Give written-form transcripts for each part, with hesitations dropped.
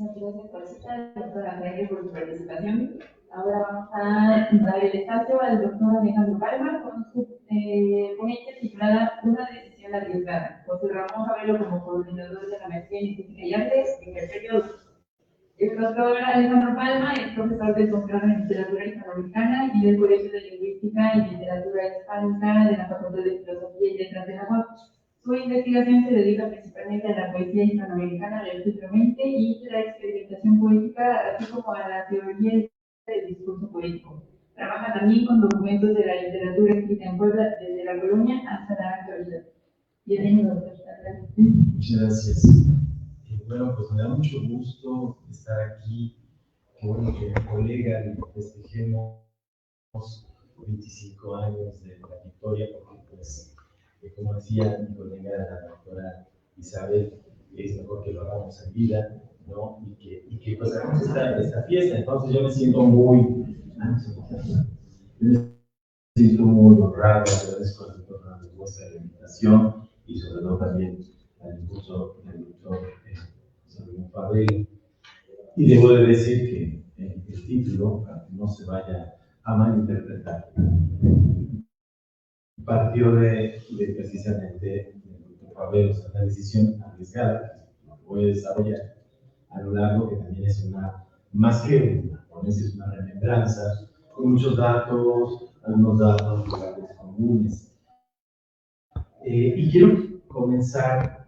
Muchas gracias, Pasita, doctora Freire, por su participación. Ahora vamos a dar el espacio al doctor Alejandro Palma con su ponencia titulada Una decisión arriesgada. José Ramón Javelo como coordinador de la maestría en Ciencia y Artes en el periodo. El doctor Alejandro Palma es profesor de posgrado en Literatura Hispanoamericana y del Colegio de Lingüística y Literatura Hispánica de la Facultad de Filosofía y Letras de la UAP. Su investigación se dedica principalmente a la poesía hispanoamericana legítimamente y la experimentación poética, así como a la teoría del discurso poético. Trabaja también con documentos de la literatura escrita en Puebla desde la colonia hasta la actualidad. Bienvenido, doctor. Muchas gracias. Bueno, pues me da mucho gusto estar aquí. Qué bueno que mi colega festejemos 25 años de la victoria, porque pues, como decía mi colega, la doctora Isabel, es mejor que lo hagamos en vida, ¿no? Y que pues hagamos esta fiesta. Entonces yo me siento muy honrado, agradezco al doctor Hernández la invitación y sobre todo también al impulso del doctor Favela. Y debo de decir que el título, para que no se vaya a malinterpretar, partió de precisamente del doctor Favela, o sea, una decisión arriesgada que voy a desarrollar a lo largo, que también es una, más que una ponencia, es una remembranza, con muchos datos, algunos datos, lugares comunes. Y quiero comenzar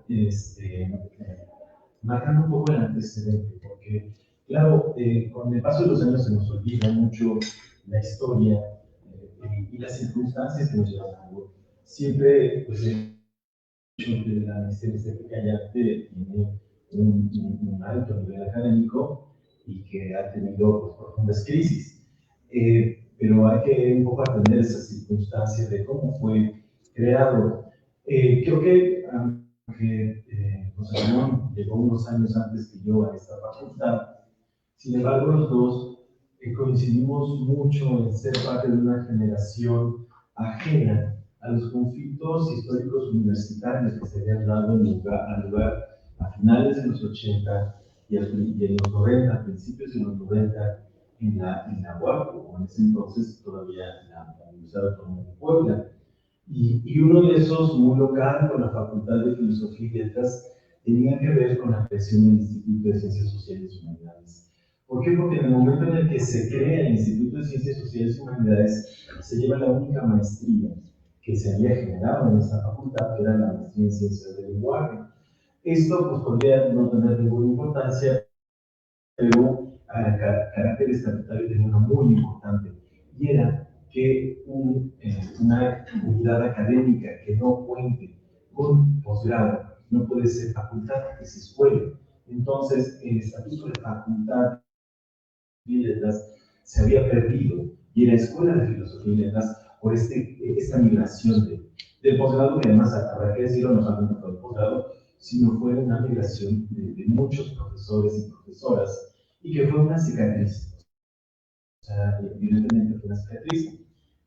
marcando un poco el antecedente, porque, claro, con el paso de los años se nos olvida mucho la historia y las circunstancias que nos llevan a algo. Siempre, pues, el hecho de la estética ya tiene un alto nivel académico y que ha tenido pues, profundas crisis. Pero hay que un poco atender esas circunstancias de cómo fue creado. Creo que José Ramón llegó unos años antes que yo a esta facultad. Sin embargo, los dos coincidimos mucho en ser parte de una generación ajena a los conflictos históricos universitarios que se habían dado lugar a finales de los 80 y en los 90, a principios de los 90, en la UAP, o en ese entonces todavía la Universidad Autónoma de Puebla. Y uno de esos, muy local, con la Facultad de Filosofía y Letras, tenía que ver con la creación del Instituto de Ciencias Sociales y Humanidades. ¿Por qué? Porque en el momento en el que se crea el Instituto de Ciencias Sociales y Humanidades, se lleva la única maestría que se había generado en esta facultad, que era la maestría en Ciencias del Lenguaje. Esto pues, podría no tener ninguna importancia, pero a carácter estatutario tenía una muy importante, y era que una unidad académica que no cuente con posgrado no puede ser facultad, es escuela. Entonces, el estatuto de facultad y letras se había perdido, y era escuela de filosofía y letras por esta migración del posgrado, que además, habrá que decirlo, no solamente fue el posgrado, sino fue una migración de muchos profesores y profesoras, y que fue una cicatriz. O sea, evidentemente fue una cicatriz.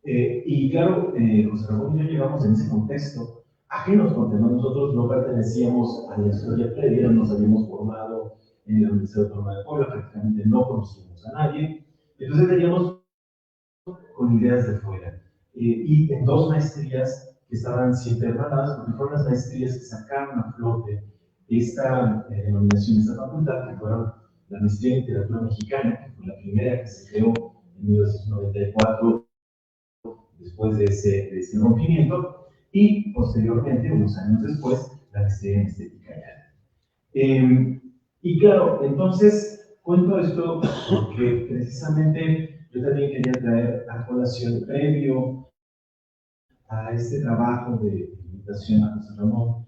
Y claro, José Ramón y yo llegamos en ese contexto ajenos, porque nosotros no pertenecíamos a la historia previa, nos habíamos formado en la Universidad Autónoma de Puebla, prácticamente no conocíamos a nadie, entonces veníamos con ideas de fuera. Y en dos maestrías que estaban siempre hermanadas, porque fueron las maestrías que sacaron a flote esta denominación de esta facultad, que fueron la maestría en literatura mexicana, que fue la primera que se creó en 1994, después de ese rompimiento, y posteriormente, unos años después, la maestría en estética y arte. Y claro, entonces cuento esto porque precisamente yo también quería traer a colación, previo a este trabajo de invitación a José Ramón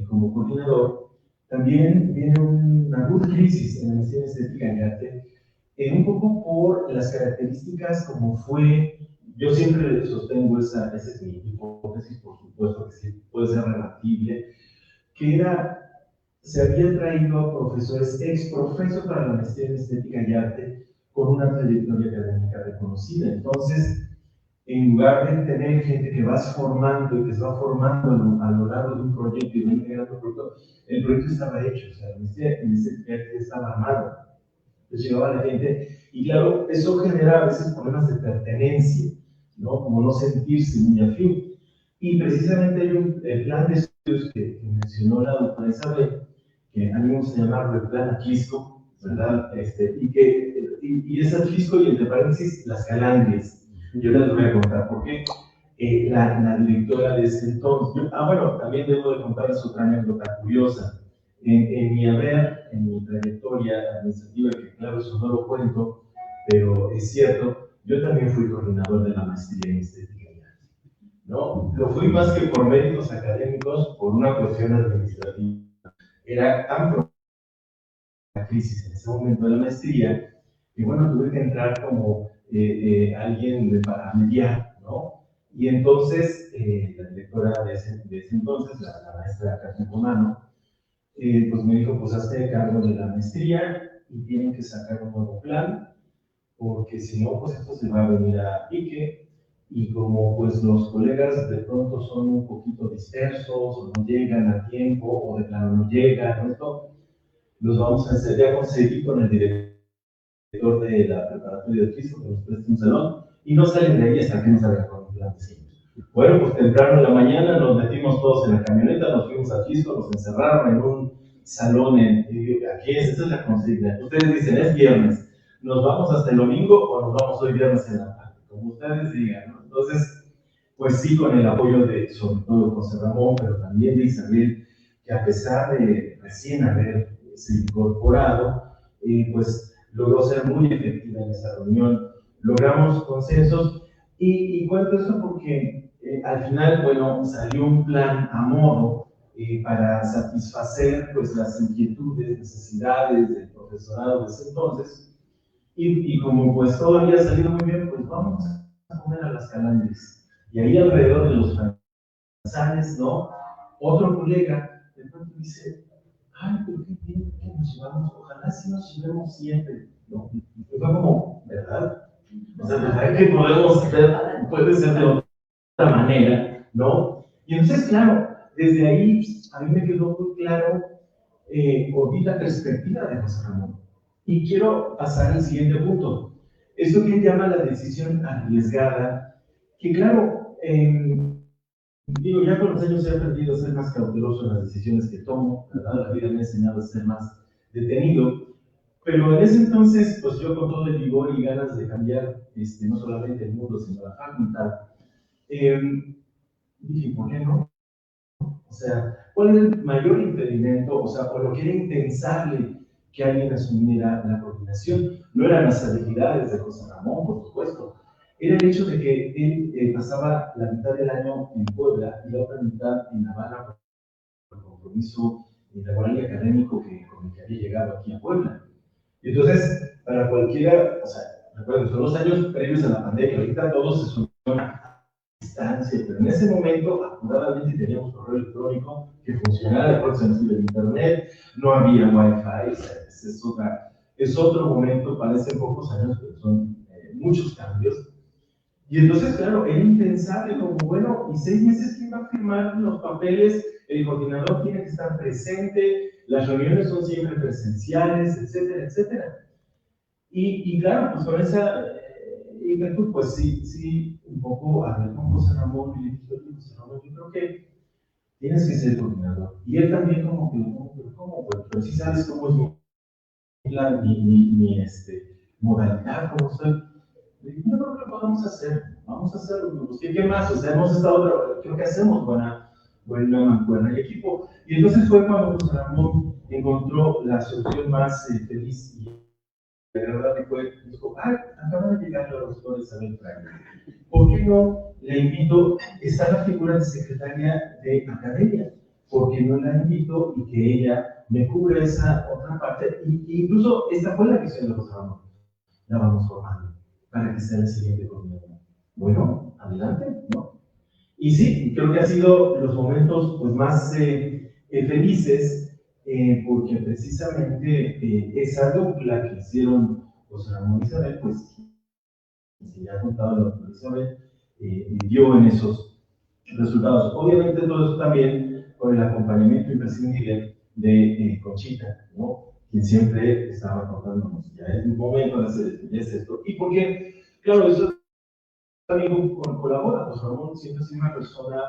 como coordinador, también viene una aguda crisis en la maestría en estética y arte, un poco por las características como fue. Yo siempre sostengo esa es mi hipótesis, por supuesto que sí puede ser rebatible, que se había traído a profesores exprofesos para la maestría en estética y arte con una trayectoria académica reconocida. Entonces, en lugar de tener gente que vas formando y que se va formando a lo largo de un proyecto y de un integrando un proyecto, el proyecto estaba hecho, o sea, el estaba armado. Entonces llegaba la gente, y claro, eso genera a veces problemas de pertenencia, ¿no? Como no sentirse muy afín. Y precisamente hay el plan de estudios que mencionó la doctora Isabel, que a mí me gusta llamarlo el plan Atlisco, ¿verdad? Y es Atlisco y entre paréntesis las calandrias. Yo les voy a contar por qué. La directora de ese entonces, bueno, también debo de contarles otra anécdota curiosa. En mi haber, en mi trayectoria administrativa, que claro, eso no lo cuento, pero es cierto, yo también fui coordinador de la maestría en estética y arte, ¿no? Lo fui más que por méritos académicos, por una cuestión administrativa. Era tan profunda la crisis en ese momento de la maestría, que bueno, tuve que entrar como alguien para mediar, ¿no? Y entonces, la directora de ese entonces, la maestra Carmen Romano, pues me dijo, pues hazte cargo de la maestría y tienen que sacar un nuevo plan, porque si no, pues esto se va a venir a pique, y como pues los colegas de pronto son un poquito dispersos, o no llegan a tiempo, o de plano no llegan, ¿no? Esto, los vamos a hacer, ya conseguí con el director de la preparatoria de Cristo, que nos presta un salón, y no salen de ahí hasta que no salgan con un plan de cine. Bueno, pues temprano en la mañana nos metimos todos en la camioneta, nos fuimos a Chisco, nos encerraron en un salón, aquí esta es la consigna. Ustedes dicen, es viernes, ¿nos vamos hasta el domingo o nos vamos hoy viernes en la tarde? Como ustedes digan, ¿no? Entonces, pues sí, con el apoyo de, sobre todo de José Ramón, pero también de Isabel, que a pesar de recién haberse incorporado, pues logró ser muy efectiva en esa reunión, logramos consensos, y cuento esto porque al final, bueno, salió un plan a modo para satisfacer pues, las inquietudes, necesidades del profesorado de ese entonces, y como pues todo había salido muy bien, pues vamos a comer a las calandres. Y ahí alrededor de los franceses, ¿no? Otro colega de pronto dice, ay, pero qué bien que nos llevamos, ojalá sí nos llevemos siempre, ¿no? Y fue como, ¿verdad? O sea, ¿verdad que podemos hacer, puede ser de otra manera, ¿no? Y entonces, claro, desde ahí a mí me quedó muy claro, o vi la perspectiva de José Ramón. Y quiero pasar al siguiente punto. Esto que él llama la decisión arriesgada, que claro, digo, ya con los años he aprendido a ser más cauteloso en las decisiones que tomo, ¿verdad? La vida me ha enseñado a ser más detenido, pero en ese entonces, pues yo con todo el vigor y ganas de cambiar, no solamente el mundo, sino la facultad, dije, ¿por qué no? O sea, ¿cuál es el mayor impedimento? O sea, o lo que era impensable que alguien asumiera la coordinación. No eran las habilidades de José Ramón, por supuesto. Era el hecho de que él pasaba la mitad del año en Puebla y la otra mitad en La Habana por el compromiso laboral y académico con el que había llegado aquí a Puebla. Y entonces, para cualquiera, o sea, recuerden, son los años previos a la pandemia, ahorita todos se suman a distancia, pero en ese momento, afortunadamente, teníamos correo electrónico que funcionaba, de acuerdo se nos iba el internet, no había wifi, o sea, es otro momento, parecen pocos años, pero son muchos cambios. Y entonces, claro, era impensable, como bueno, ¿y 6 meses quién va a firmar los papeles? El coordinador tiene que estar presente, las reuniones son siempre presenciales, etcétera, etcétera. Y claro, pues con esa inquietud, pues sí, un poco hablé con José Ramón y le dije, oye, José Ramón, yo creo que tienes que ser coordinador. Y él también como que, no, pero ¿cómo? Pero sí sabes cómo es mi modalidad, cómo soy. Le dije, no creo que lo podamos hacer, vamos a hacerlo. Pues, ¿qué más? O sea, hemos estado, creo que hacemos buena mancuerna y equipo. Y entonces fue cuando José Ramón encontró la solución más feliz y agradable fue, dijo, ay, acaban de llegar la doctora Isabel Fraga. ¿Por qué no le invito? Está la figura de secretaria de academia, porque no la invito y que ella me cubra esa otra parte. Y incluso esta fue la visión de José Ramón. La vamos formando para que sea el siguiente coordinador. Bueno, adelante, ¿no? Y sí, creo que han sido los momentos pues, más felices, porque precisamente esa dupla que hicieron José Ramón y Isabel, pues, si ya ha contado la doctora Isabel, dio en esos resultados. Obviamente todo eso también con el acompañamiento imprescindible de Conchita, ¿no? Quien siempre estaba contándonos, ya es un momento de hacer esto, ya es esto. Y porque, claro, eso también colabora, pues Ramón siempre ha sido una persona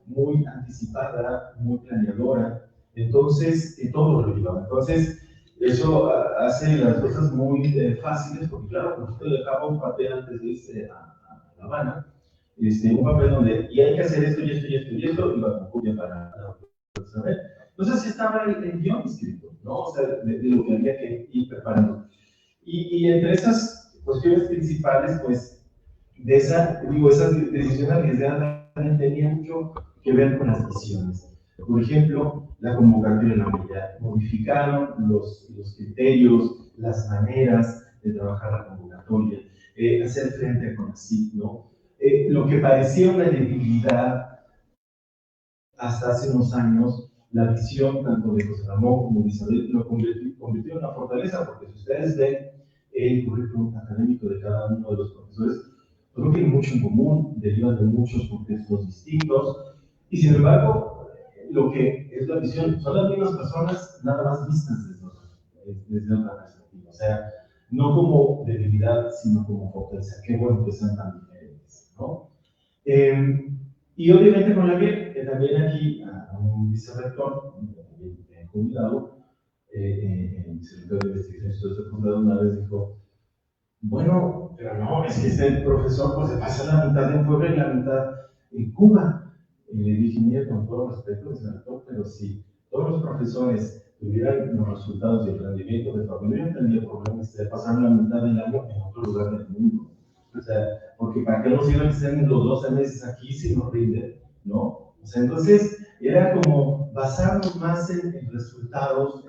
muy anticipada, muy planeadora, entonces todo lo llevaba. Entonces, eso hace las cosas muy fáciles, porque claro, pues usted dejaba un papel antes de irse a La Habana, un papel donde, y hay que hacer esto y esto y esto y esto, y va con copia para saber. Entonces, así estaba el guión escrito, ¿no? O sea, de lo que había que ir preparando. Y entre esas cuestiones principales, pues, de esas decisiones arriesgadas también tenían mucho que ver con las visiones. Por ejemplo, la convocatoria de la unidad. Modificaron los criterios, las maneras de trabajar la convocatoria, hacer frente a CONACYT, ¿no? Lo que parecía una debilidad hasta hace unos años, la visión tanto de José Ramón como de Isabel lo convirtió en una fortaleza, porque si ustedes ven el currículum académico de cada uno de los profesores, no tienen mucho en común, derivan de muchos contextos distintos, y sin embargo, lo que es la visión son las mismas personas, nada más vistas desde otra perspectiva. O sea, no como debilidad, sino como fortaleza. Qué bueno que sean tan diferentes, ¿no? Y obviamente con la que también aquí a un vicerrector, jubilado, el vicerrector de investigación y estudios de posgrado una vez dijo, bueno, pero no, es que este profesor pues se pasa la mitad en Puebla y la mitad en Cuba. Y le dije, mire, con todo respeto, vicerrector, pero si todos los profesores tuvieran los resultados y el rendimiento de Pablo, no tendría problemas de pasar la mitad del año en otro lugar del mundo. O sea, porque para qué nos sirve que estén los 12 meses aquí si no rinden, ¿no? O sea, entonces era como basarnos más en resultados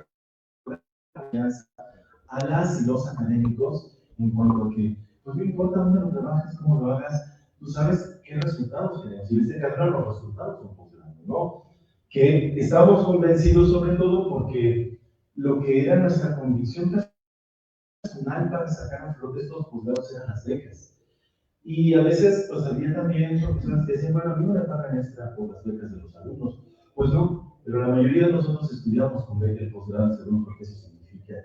a las y los académicos en cuanto a que, pues no importa dónde lo trabajes, cómo lo hagas, tú sabes qué resultados tenemos. Y en este caso los resultados son funcionando, ¿no? Que estamos convencidos sobre todo porque lo que era nuestra convicción personal para sacar a flote estos posgrados eran las becas. Y a veces, pues había también profesores que decían, bueno, a mí no me pagan extra por las becas de los alumnos. Pues no, pero la mayoría de nosotros estudiamos con beca el posgrado, según lo que eso significa.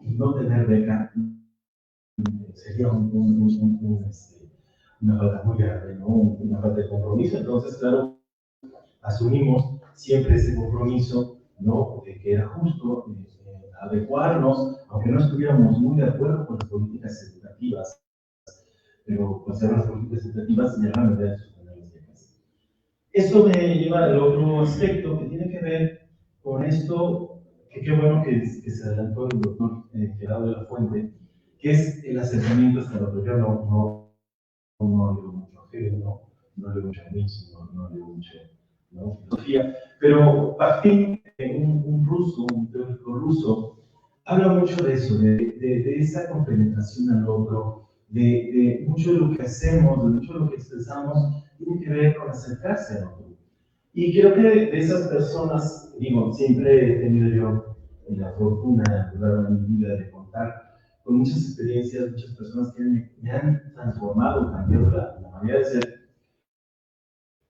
Y no tener beca sería una falta muy grave, ¿no? Una falta de compromiso. Entonces, claro, asumimos siempre ese compromiso, ¿no? De que era justo adecuarnos, aunque no estuviéramos muy de acuerdo con las políticas educativas, pero pues eran las políticas educativas y eran las de sus becas. Esto me lleva al otro aspecto que tiene que ver con esto, que qué bueno que se adelantó el doctor Gerardo de la Fuente, que es el acercamiento hasta el otro. Yo no leo mucho a Hegel, no leo mucho a Nietzsche, no leo mucho filosofía, pero Bakhtin, un ruso, un teórico ruso, habla mucho de eso, de esa compenetración al otro, de mucho de lo que hacemos, de mucho de lo que expresamos, tiene que ver con acercarse al otro. Y creo que de esas personas, digo, siempre he tenido yo la fortuna a lo largo de mi vida de contar con muchas experiencias, muchas personas que me han transformado, cambiado la manera de ser.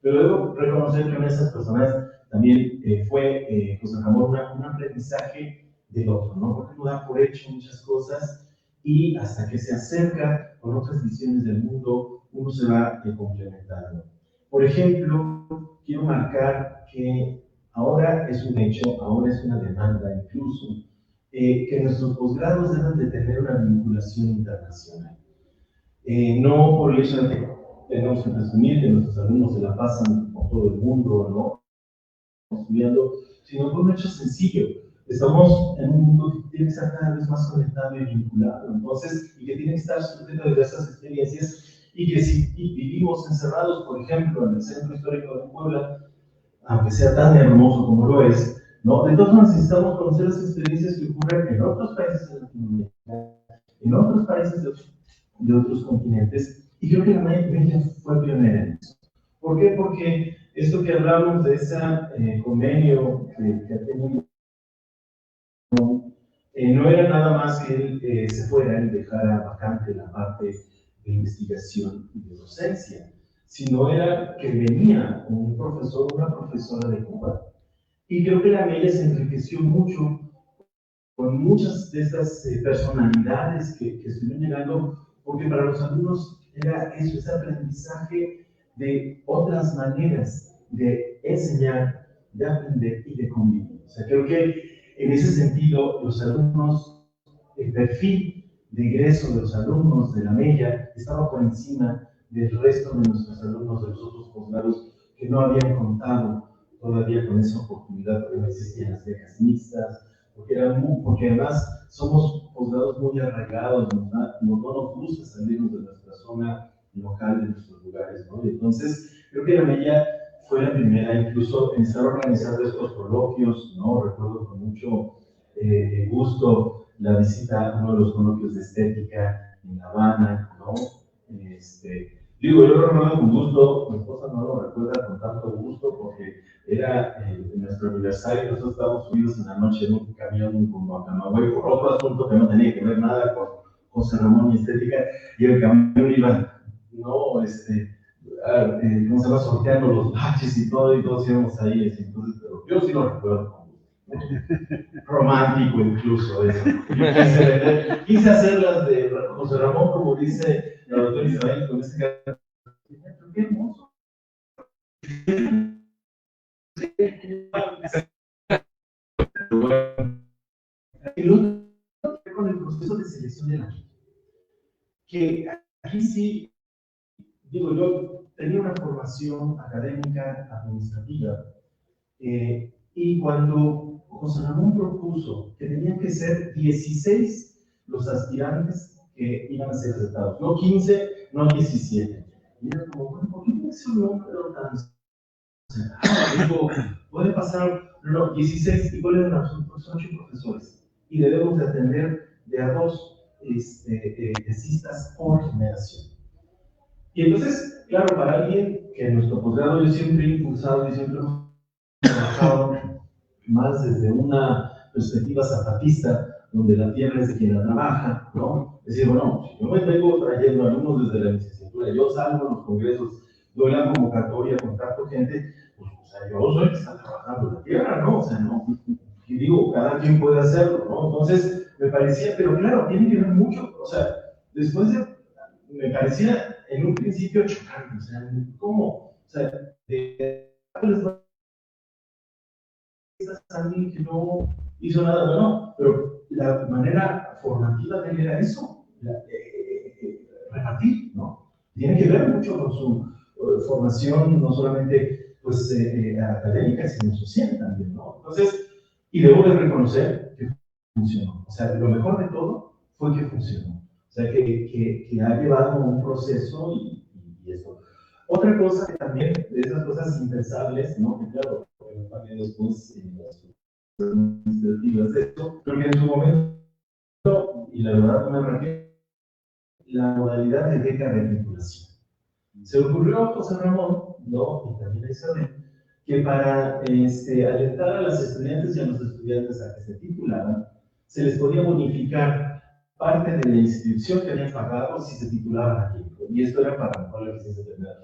Pero debo reconocer que en esas personas también fue José Ramón un aprendizaje del otro, ¿no? Porque uno da por hecho muchas cosas y hasta que se acerca con otras visiones del mundo, uno se va complementando. Por ejemplo, quiero marcar que ahora es un hecho, ahora es una demanda incluso, que nuestros posgrados deben de tener una vinculación internacional. No por el hecho de que tenemos que presumir que nuestros alumnos se la pasan por todo el mundo, ¿no? Estudiando, sino por un hecho sencillo. Estamos en un mundo que tiene que estar cada vez más conectado y vinculado, entonces, y que tiene que estar sujeto a diversas experiencias, y que si vivimos encerrados, por ejemplo, en el centro histórico de Puebla, aunque sea tan hermoso como lo es, ¿no? De todas formas necesitamos conocer las experiencias que ocurren en otros países de Latinoamérica, en otros países de otros continentes, y creo que la México fue pionera en eso. ¿Por qué? Porque esto que hablamos de ese convenio que ha tenido, no era nada más que él se fuera y dejara vacante la parte de investigación y de docencia. sino era que venía un profesor o una profesora de Cuba. Y creo que la Mella se enriqueció mucho con muchas de estas personalidades que estuvieron llegando, porque para los alumnos era eso, ese aprendizaje de otras maneras de enseñar, de aprender y de convivir. O sea, creo que en ese sentido los alumnos, el perfil de egreso de los alumnos de la Mella estaba por encima del resto de nuestros alumnos de los otros posgrados que no habían contado todavía con esa oportunidad, porque no existían las becas mixtas, porque además somos posgrados muy arraigados, no nos gusta salirnos de nuestra zona local, de nuestros lugares, ¿no? Y entonces, creo que la Mella fue la primera, incluso en estar organizando estos coloquios, ¿no? Recuerdo con mucho gusto la visita a uno de los coloquios de estética en La Habana, ¿no? Digo, yo lo recuerdo con gusto, mi esposa no lo recuerda con tanto gusto porque era nuestro aniversario, nosotros estábamos subidos en la noche en un camión como a Camagüey por otro asunto que no tenía que ver nada con José Ramón y estética, y el camión iba, no, ¿cómo se llama? Sorteando los baches y todos íbamos ahí, entonces, pero yo sí lo recuerdo con gusto. Romántico incluso eso. Quise hacer las de José Ramón, como dice la doctora Isabel, con ese caso. Qué hermoso. El otro con el proceso de selección de la gente. Que aquí sí, digo, yo tenía una formación académica administrativa y cuando José Ramón propuso que tenían que ser 16 los aspirantes que iban a ser aceptados, no 15, no 17. Y era como, bueno, ¿por qué no es un número tan cerrado? Puede pasar, no, 16, igual eran los 8 profesores, y debemos de atender de a 2 tesistas por generación. Y entonces, claro, para alguien que en nuestro posgrado yo siempre he impulsado y siempre hemos trabajado más desde una perspectiva zapatista, donde la tierra es de quien la trabaja, ¿no? Es decir, bueno, si yo me vengo trayendo alumnos desde la licenciatura, yo salgo a los congresos, doy la convocatoria, contacto gente, pues, o sea, yo soy el que está trabajando la tierra, ¿no? O sea, no, y digo, cada quien puede hacerlo, ¿no? Entonces, me parecía, pero claro, tiene que ver mucho, o sea, después de, me parecía en un principio chocante, o sea, ¿cómo? O sea, alguien que no hizo nada bueno, pero la manera formativa de él era eso, repartir, ¿no? Tiene que ver mucho con su formación, no solamente pues, académica, sino social también, ¿no? Entonces, y debo de reconocer que funcionó. O sea, lo mejor de todo fue que funcionó. O sea, que ha llevado un proceso y eso. Otra cosa que también, de esas cosas impensables, ¿no? Que claro, también después las administrativas de esto, creo que en su momento, y la verdad no me arranqué, la modalidad de beca de titulación. Se ocurrió a José Ramón, ¿no? Y también a Isabel, que para alentar a las estudiantes y a los estudiantes a que se titularan, se les podía bonificar parte de la inscripción que habían pagado si se titulaban aquí. Y esto era para mejorar la eficiencia terminal.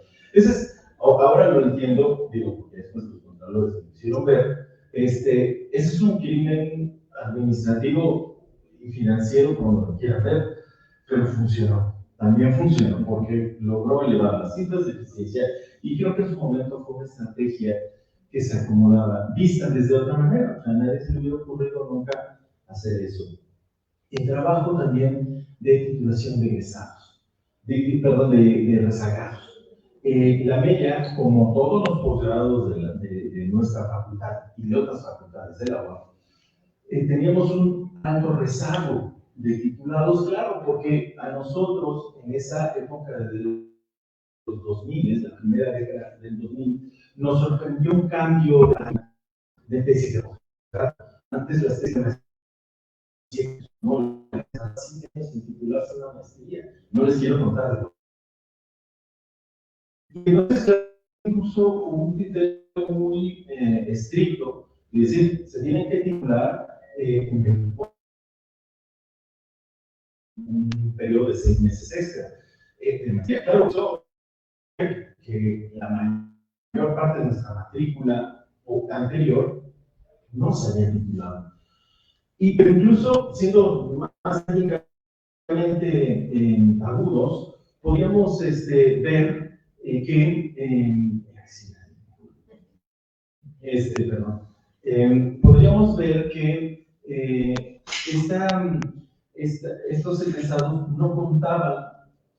Ahora lo entiendo, digo, porque después los contralores me hicieron ver, ese es un crimen administrativo y financiero, como lo quieran ver, pero funcionó. También funcionó porque logró elevar las cifras de eficiencia y creo que en su momento fue una estrategia que se acomodaba, vista desde otra manera. O sea, a nadie se le hubiera ocurrido nunca hacer eso. El trabajo también de titulación de egresados, de rezagados. La Mella, como todos los posgrados de nuestra facultad y de otras facultades de la UAP, teníamos un alto rezago de titulados, claro, porque a nosotros en esa época de los 2000, la primera década del 2000, nos sorprendió un cambio de tesis de posgrado. Antes las tesis de no, así sin titularse una maestría, no les quiero contar. Y entonces puso un criterio muy estricto, es decir, se tienen que titular en un periodo de 6 meses extra. Claro, eso que la mayor parte de nuestra matrícula o anterior no se había titulado. Y pero incluso siendo más técnicamente agudos, podíamos ver podríamos ver que estos egresados no contaban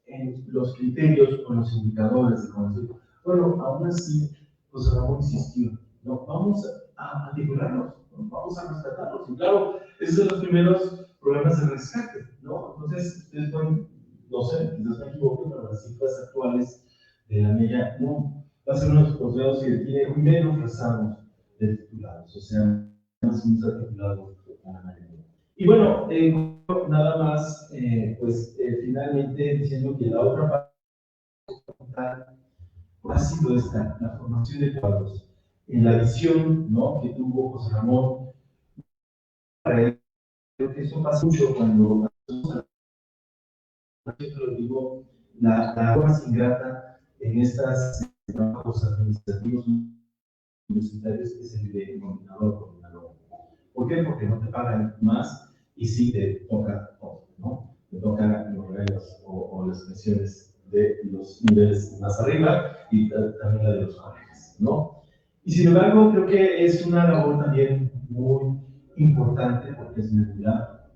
en los criterios o los indicadores de conocimiento. Bueno, aún así, José Ramón insistió, no, vamos a titularlos, ¿no? Vamos a rescatarlos. Y claro, esos son los primeros programas de rescate, ¿no? Entonces, ustedes pueden, no sé, quizás me equivoque, pero las cifras actuales de la media no, va a ser unos posgrados que tienen menos rezagos de titulados, o sea, más titulados a la mayoría. Y bueno, nada más, finalmente diciendo que la otra parte ha sido esta, la formación de cuadros. En la visión, ¿no?, que tuvo José Ramón, creo que eso pasa mucho cuando lo digo, la más ingrata en estos trabajos administrativos universitarios es el de coordinador o coordinadora. ¿Por qué? Porque no te pagan más y sí te toca todo, ¿no? Te tocan los horarios o las pensiones de los niveles más arriba y también la de los colegas, ¿no? Y sin embargo, creo que es una labor también muy importante porque es medular.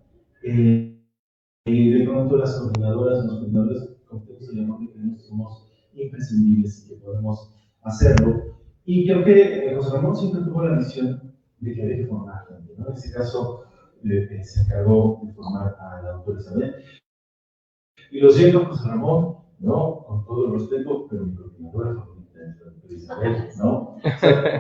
De pronto las coordinadoras, los coordinadores, como se llama, que tenemos, somos imprescindibles y que podemos hacerlo. Y creo que José Ramón siempre tuvo la visión de que había que formar gente, ¿no? En este caso, se encargó de formar a la doctora Isabel. Y lo siento, José Ramón, ¿no? Con todo el respeto, pero mi coordinadora favorita es la doctora Isabel, ¿no?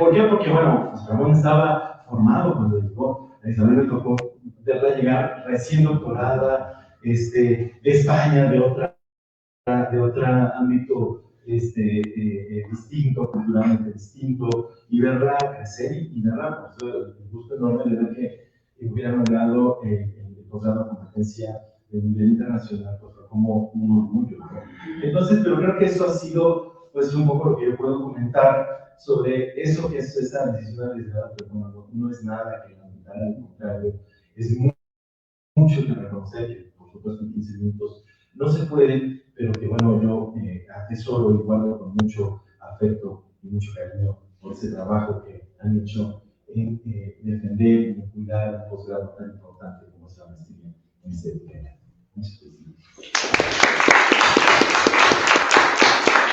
¿Por qué? Porque, bueno, José Ramón estaba formado cuando llegó. A Isabel le tocó verla llegar recién doctorada, de España, de otro ámbito distinto, culturalmente distinto, y verla crecer y verla, pues, el gusto enorme de ver que hubieran logrado el posgrado de competencia de nivel internacional, pues fue como un orgullo, ¿no? Entonces, pero creo que eso ha sido, pues, un poco lo que yo puedo comentar sobre eso que es esta decisión arriesgada, pero bueno, no es nada que lamentar, al contrario, es mucho que reconocer, que por supuesto en 15 minutos no se puede, pero que bueno, yo atesoro y guardo con mucho afecto y mucho cariño por ese trabajo que han hecho en defender y en cuidar un posgrado tan importante como es la maestría en estética. Muchas gracias.